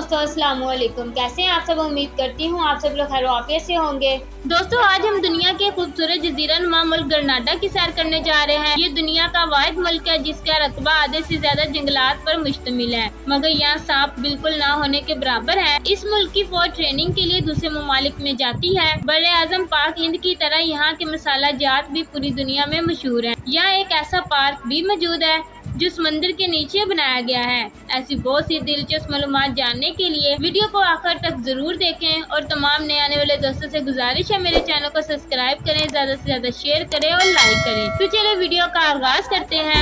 दोस्तों अस्सलाम वालेकुम। कैसे हैं आप सब? उम्मीद करती हूँ आप सब लोग खैर आफियत से होंगे। दोस्तों आज हम दुनिया के खूबसूरत जजीरा नुमा मुल्क ग्रेनाडा की सैर करने जा रहे हैं। ये दुनिया का वाहिद मुल्क है जिसका रकबा आधे से ज्यादा जंगलात पर मुश्तमिल है, मगर यहाँ सांप बिल्कुल ना होने के बराबर है। इस मुल्क की फौज ट्रेनिंग के लिए दूसरे ममालिक में जाती है। बड़े आजम पाक हिंद की तरह यहाँ के मसाला जात भी पूरी दुनिया में मशहूर है। यहाँ एक ऐसा पार्क भी मौजूद है जो समंदर के नीचे बनाया गया है। ऐसी बहुत सी दिलचस्प मालूमात जानने के लिए वीडियो को आखिर तक जरूर देखें और तमाम नए आने वाले दोस्तों से गुजारिश है मेरे चैनल को सब्सक्राइब करें, ज्यादा से ज्यादा शेयर करें और लाइक करें। तो चलिए वीडियो का आगाज करते हैं।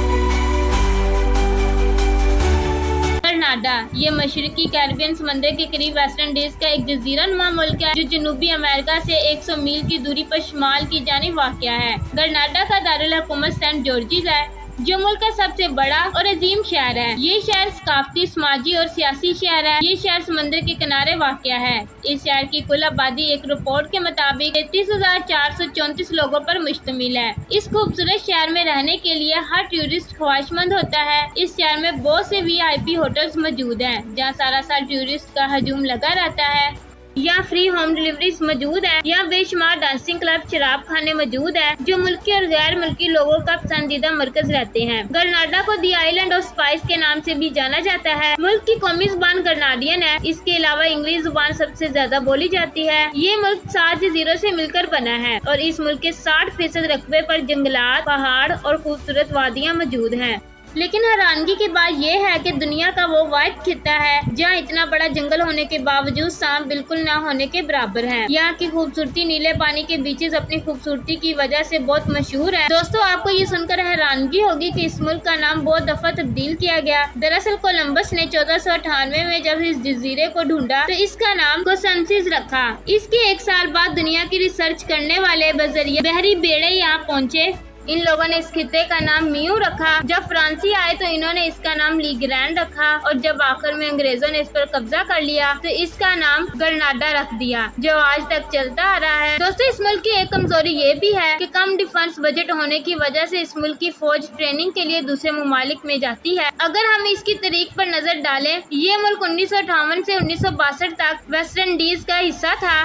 ग्रेनाडा ये मशरकी कैरिबियन समंदर के करीब वेस्ट इंडीज का एक जजीरा नुमा मुल्क है जो जनूबी अमेरिका से 100 मील की दूरी पर शुमाल की जानिब वाक़या है। ग्रेनाडा का दारुल हुकूमत सेंट जॉर्जिस है जो मुल्क का सबसे बड़ा और अजीम शहर है। ये शहर सकाफती, समाजी और सियासी शहर है। ये शहर समंदर के किनारे वाक़या है। इस शहर की कुल आबादी एक रिपोर्ट के मुताबिक 33,434 लोगों पर मुश्तमिल है। इस खूबसूरत शहर में रहने के लिए हर टूरिस्ट ख्वाहिशमंद होता है। इस शहर में बहुत से VIP होटल्स मौजूद हैं जहाँ सारा साल टूरिस्ट का हजूम लगा रहता है। यहाँ फ्री होम डिलीवरीज मौजूद है। यहाँ बेशुमार डांसिंग क्लब, शराब खाने मौजूद है जो मुल्की और गैर मुल्की लोगों का पसंदीदा मरकज रहते हैं। ग्रेनाडा को दी आइलैंड ऑफ स्पाइस के नाम से भी जाना जाता है। मुल्क की कौमी जुबान ग्रेनाडियन है। इसके अलावा इंग्लिश जुबान सबसे ज्यादा बोली जाती है। ये मुल्क 7 जजीरों से मिलकर बना है और इस मुल्क के 60% रकबे पर जंगलात, पहाड़ और खूबसूरत वादियाँ मौजूद हैं। लेकिन हैरानगी की बात यह है कि दुनिया का वो वाहिद खिता है जहाँ इतना बड़ा जंगल होने के बावजूद सांप बिल्कुल ना होने के बराबर है। यहाँ की खूबसूरती नीले पानी के बीचेस अपनी खूबसूरती की वजह से बहुत मशहूर है। दोस्तों आपको ये सुनकर हैरानगी होगी कि इस मुल्क का नाम बहुत दफा तब्दील किया गया। दरअसल कोलंबस ने 1498 में जब इस जजीरे को ढूंढा तो इसका नाम कोसेंसिस रखा। इसके 1 साल बाद दुनिया की रिसर्च करने वाले बजरिया बहरी बेड़े यहाँ पहुँचे। इन लोगों ने इस खिते का नाम मियू रखा। जब फ्रांसी आए तो इन्होंने इसका नाम लीग्रैंड रखा और जब आखिर में अंग्रेजों ने इस पर कब्जा कर लिया तो इसका नाम ग्रेनाडा रख दिया जो आज तक चलता आ रहा है। दोस्तों इस मुल्क की एक कमजोरी ये भी है कि कम डिफेंस बजट होने की वजह से इस मुल्क की फौज ट्रेनिंग के लिए दूसरे ममालिक में जाती है। अगर हम इसकी तारीख पर नजर डालें, ये मुल्क 1958 से 1962 तक वेस्ट इंडीज का हिस्सा था।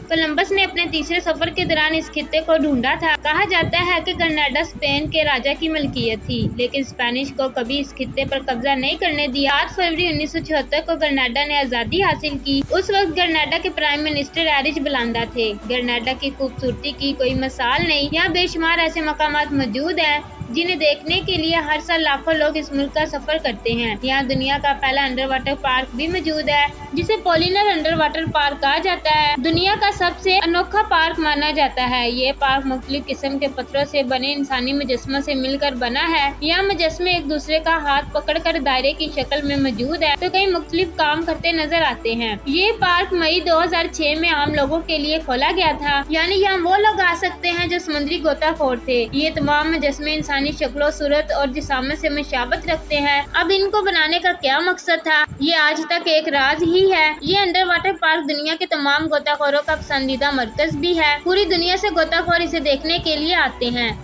कोलंबस ने अपने तीसरे सफर के दौरान इस खिते को ढूंढा था। कहा जाता है कि ग्रेनाडा स्पेन के राजा की मलकियत थी, लेकिन स्पेनिश को कभी इस खिते पर कब्जा नहीं करने दिया। 8 फरवरी 1976 को ग्रेनाडा ने आजादी हासिल की। उस वक्त ग्रेनाडा के प्राइम मिनिस्टर एरिज बलांदा थे। ग्रेनाडा की खूबसूरती की कोई मिसाल नहीं। यहाँ बेशुमार ऐसे मकामात मौजूद हैं जिन्हें देखने के लिए हर साल लाखों लोग इस मुल्क का सफर करते हैं। यहाँ दुनिया का पहला अंडर वाटर पार्क भी मौजूद है जिसे पॉलिनर अंडर वाटर पार्क कहा जाता है। दुनिया का सबसे अनोखा पार्क माना जाता है। ये पार्क मुख्तलिफ किस्म के पत्थरों से बने इंसानी मुजस्मों से मिलकर बना है। यहाँ मुजस्मे एक दूसरे का हाथ पकड़कर दायरे की शक्ल में मौजूद है तो कई मुख्तलिफ काम करते नजर आते हैं। ये पार्क मई 2006 में आम लोगों के लिए खोला गया था, यानी यहाँ वो लोग आ सकते हैं जो समुद्री गोताखोर थे। ये तमाम मुजस्मे इंसानी शक्लों, सूरत और जिस्म से मुशाबत रखते हैं। अब इनको बनाने का क्या मकसद था, ये आज तक एक राज ही है। ये अंडर वाटर पार्क दुनिया के तमाम गोताखोरों का पसंदीदा मरकज भी है। पूरी दुनिया से गोताखोर इसे देखने के लिए आते हैं।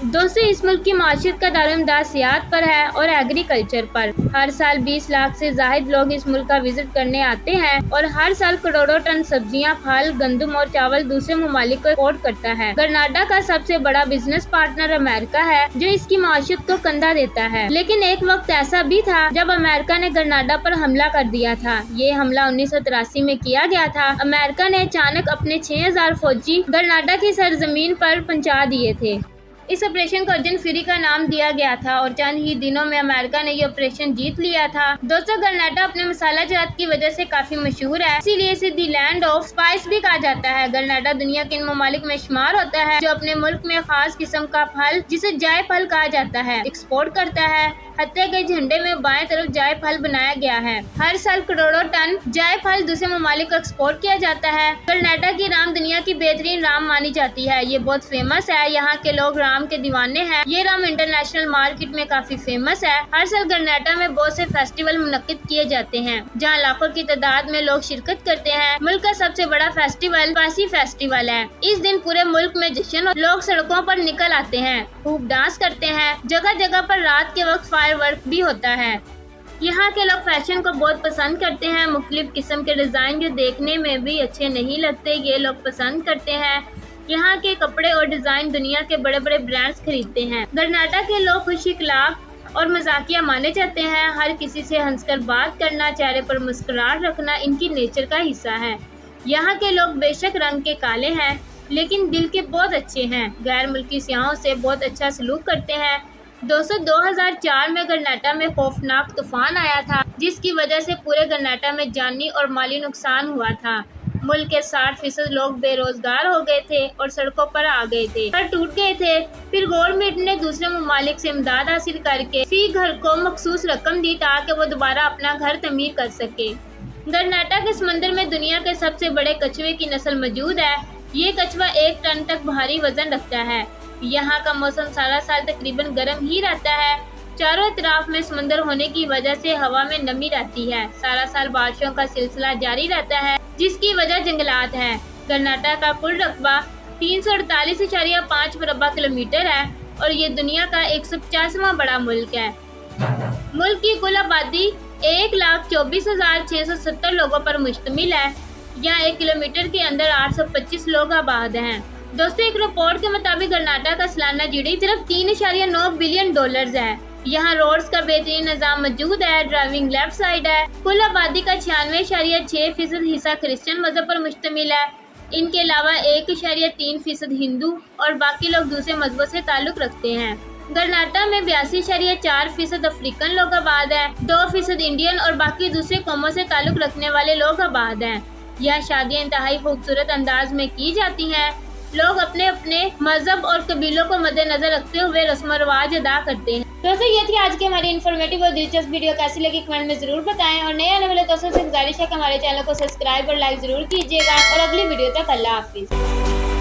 दोस्तों इस मुल्क की माशियत का दारोमदार सियाहत पर है और एग्रीकल्चर पर। हर साल 20 लाख से जायद लोग इस मुल्क का विजिट करने आते हैं और हर साल करोड़ों टन सब्जियां, फल, गंदम और चावल दूसरे ममालिक को एक्सपोर्ट करता है। ग्रेनाडा का सबसे बड़ा बिजनेस पार्टनर अमेरिका है जो इसकी माशियत को कंधा देता है। लेकिन एक वक्त ऐसा भी था जब अमेरिका ने ग्रेनाडा पर हमला कर दिया था। ये हमला 1983 में किया गया था। अमेरिका ने अचानक अपने 6000 फौजी ग्रेनाडा की सरजमीन पर पहुंचा दिए थे। इस ऑपरेशन को अर्जन फ्यूरी का नाम दिया गया था और चंद ही दिनों में अमेरिका ने ये ऑपरेशन जीत लिया था। दोस्तों ग्रेनाडा अपने मसाला जात की वजह से काफी मशहूर है, इसीलिए इसे दी लैंड ऑफ स्पाइस भी कहा जाता है। ग्रेनाडा दुनिया के इन ममालिक में शुमार होता है जो अपने मुल्क में खास किस्म का फल जिसे जाय फल कहा जाता है एक्सपोर्ट करता है। हत्या के झंडे में बाएं तरफ जाय फल बनाया गया है। हर साल करोड़ों टन जाय फल दूसरे ममालिक को एक्सपोर्ट किया जाता है। ग्रेनाडा की राम दुनिया की बेहतरीन राम मानी जाती है। ये बहुत फेमस है। यहाँ के लोग राम के दीवाने हैं। ये राम इंटरनेशनल मार्केट में काफी फेमस है। हर साल ग्रेनाडा में बहुत से फेस्टिवल मुनक्किद किए जाते हैं जहाँ लाखों की तादाद में लोग शिरकत करते हैं। मुल्क का सबसे बड़ा फेस्टिवल पासी फेस्टिवल है। इस दिन पूरे मुल्क में जश्न और लोग सड़कों पर निकल आते हैं, खूब डांस करते हैं। जगह जगह पर रात के वक्त फायरवर्क भी होता है। यहाँ के लोग फैशन को बहुत पसंद करते हैं। मुख्तलिफ किस्म के डिज़ाइन जो देखने में भी अच्छे नहीं लगते, ये लोग पसंद करते हैं। यहाँ के कपड़े और डिज़ाइन दुनिया के बड़े बड़े ब्रांड्स खरीदते हैं। कर्नाटक के लोग खुश अखलाक और मजाकिया माने जाते हैं। हर किसी से हंसकर बात करना, चेहरे पर मुस्कुराहट रखना इनकी नेचर का हिस्सा है। यहाँ के लोग बेशक रंग के काले हैं, लेकिन दिल के बहुत अच्छे हैं। गैर मुल्की सियाहों से बहुत अच्छा सलूक करते हैं। 2004 में कर्नाटक में खौफनाक तूफान आया था, जिसकी वजह से पूरे कर्नाटक में जानी और माली नुकसान हुआ था। मुल्क के 60% लोग बेरोजगार हो गए थे और सड़कों पर आ गए थे, घर टूट गए थे। फिर गवर्नमेंट ने दूसरे ममालिक से इमदाद हासिल करके फी घर को मखसूस रकम दी ताकि वो दोबारा अपना घर तमीर कर सके। कर्नाटक के समंदर में दुनिया के सबसे बड़े कछुए की नस्ल मौजूद है। ये कछुआ 1 टन तक भारी वजन रखता है। यहाँ का मौसम सारा साल तकरीबन गर्म ही रहता है। चारों तरफ में समंदर होने की वजह से हवा में नमी रहती है। सारा साल बारिशों का सिलसिला जारी रहता है, जिसकी वजह जंगलात है। कर्नाटक का कुल रकबा 348.5 मुरबा किलोमीटर है और ये दुनिया का 150वां बड़ा मुल्क है। मुल्क की कुल आबादी 1,24,670 लोगों पर मुश्तमिल है। यहाँ 1 किलोमीटर के अंदर 825 लोग आबाद हैं। दोस्तों, एक रिपोर्ट के मुताबिक कर्नाटक का सालाना जीडीपी सिर्फ $3.9 बिलियन है। यहाँ रोड्स का बेहतरीन निजाम मौजूद है। ड्राइविंग लेफ्ट साइड है। कुल आबादी का 96.6% हिस्सा क्रिश्चियन मजहब पर मुश्तमिल है। इनके अलावा 1.3% हिंदू और बाकी लोग दूसरे मजहबों से ताल्लुक रखते हैं। कर्नाटक में 82.4% अफ्रीकन लोग आबाद है। 2% इंडियन और बाकी दूसरे कौमों से ताल्लुक रखने वाले लोग आबाद हैं। यह शादियाँ इंतहाई खूबसूरत अंदाज में की जाती हैं। लोग अपने अपने मजहब और कबीलों को मद्देनजर रखते हुए रस्म व रिवाज अदा करते हैं। दोस्तों, ये थी आज की हमारी इन्फॉर्मेटिव और दिलचस्प वीडियो। कैसी लगी कमेंट में जरूर बताएं और नए आने वाले दोस्तों से गुजारिश है कि हमारे चैनल को सब्सक्राइब और लाइक जरूर कीजिएगा। और अगली वीडियो तक अल्लाह हाफिज।